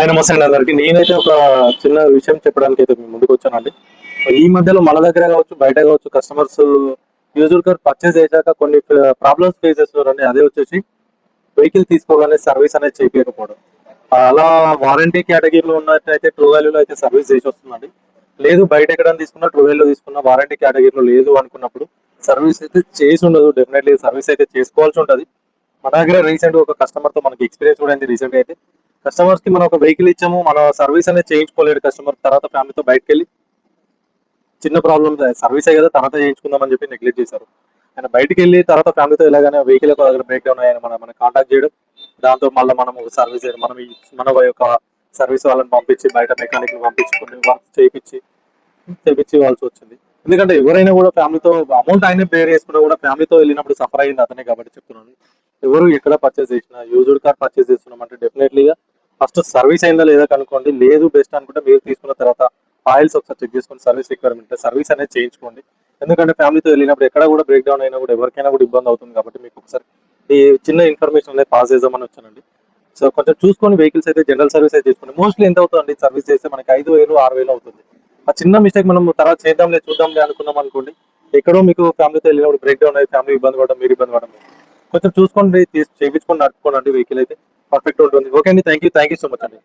ఆయన నమస్తే అండి అందరికి. నేనైతే ఒక చిన్న విషయం చెప్పడానికి అయితే మీ ముందుకు వచ్చానండి. ఈ మధ్యలో మన దగ్గర కావచ్చు, బయట కావచ్చు, కస్టమర్స్ యూజర్ కార్ పర్చేస్ చేశాక కొన్ని ప్రాబ్లమ్స్ ఫేస్ చేస్తున్నారండి. అదే వచ్చేసి వెహికల్ తీసుకోగానే సర్వీస్ అనేది చేయకపోవడం. అలా వారంటీ కేటగిరీలో ఉన్నట్టయితే ట్రూ వాల్యూలో అయితే సర్వీస్ చేసి వస్తుందండి. లేదు బయట ఎక్కడైనా తీసుకున్నా, ట్రూ వాల్యూలో తీసుకున్నా, వారంటీ కేటగిరీలో లేదు అనుకున్నప్పుడు సర్వీస్ అయితే చేసి ఉండదు. డెఫినెట్లీ సర్వీస్ అయితే చేసుకోవాల్సి ఉంటుంది. మన దగ్గర రీసెంట్ ఒక కస్టమర్ తో మనకి ఎక్స్పీరియన్స్ కూడా అయింది. రీసెంట్ అయితే కస్టమర్స్ కి మనం ఒక వెహికల్ ఇచ్చాము, మన సర్వీస్ అనేది చేయించుకోలేడు కస్టమర్. తర్వాత ఫ్యామిలీతో బయటకు వెళ్ళి చిన్న ప్రాబ్లమ్ సర్వీస్ అయ్యి కదా తర్వాత చేయించుకుందామని చెప్పి నెగ్లెక్ట్ చేశారు. ఆయన బయటకు వెళ్ళి తర్వాత ఫ్యామిలీతో ఎలాగైనా వెహికల్ దగ్గర బ్రేక్ డౌన్ అయ్యాను మన కాంటాక్ట్ చేయడం, దాంతో మళ్ళీ మనం సర్వీస్ మనం మన యొక్క సర్వీస్ వాళ్ళని పంపించి బయట మెకానిక్ పంపించుకుని వర్క్ చేయించి వచ్చింది. ఎందుకంటే ఎవరైనా కూడా ఫ్యామిలీతో అమౌంట్ ఆయనే పేర్ చేసుకున్నా కూడా ఫ్యామిలీతో వెళ్ళినప్పుడు సఫర్ అయింది అతనే కాబట్టి చెప్తున్నాను. ఎవరు ఎక్కడ పర్చేస్ చేసినా యూజ్డ్ కార్ పర్చేస్ చేస్తున్నాం అంటే డెఫినెట్లీగా ఫస్ట్ సర్వీస్ అయిందా లేదా కనుక్కోండి. లేదు బెస్ట్ అనుకుంటే మీరు తీసుకున్న తర్వాత ఆయిల్స్ ఒకసారి చెక్ చేసుకొని సర్వీస్ రిక్వైర్మెంట్ సర్వీస్ అనేది చేయించుకోండి. ఎందుకంటే ఫ్యామిలీతో వెళ్ళినప్పుడు ఎక్కడ కూడా బ్రేక్ డౌన్ అయినా కూడా ఎవరికైనా కూడా ఇబ్బంది అవుతుంది కాబట్టి మీకు ఒకసారి ఈ చిన్న ఇన్ఫర్మేషన్ అనేది పాస్ చేద్దామని వచ్చానండి. సో కొంచెం చూసుకొని వెహికల్స్ అయితే జనరల్ సర్వీస్ అయితే చేసుకోండి. మోస్ట్లీ ఎంత అవుతుందండి సర్వీస్ చేస్తే మనకి 5,000 6,000 అవుతుంది. ఆ చిన్న మిస్టేక్ మనం తర్వాత చేద్దాంలే చూద్దాంలే అనుకున్నాం అనుకోండి, ఎక్కడో మీకు ఫ్యామిలీతో వెళ్ళినప్పుడు బ్రేక్ డౌన్ అయ్యి ఫ్యామిలీ ఇబ్బంది పడడం, మీరు ఇబ్బంది పడడం. కొంచెం చూసుకోండి, చేయించుకొని నడుపుకోండి, వెహికల్ అయితే పర్ఫెక్ట్ ఉంటుంది. ఓకే అండి, థ్యాంక్ యూ సో మచ్ అండి.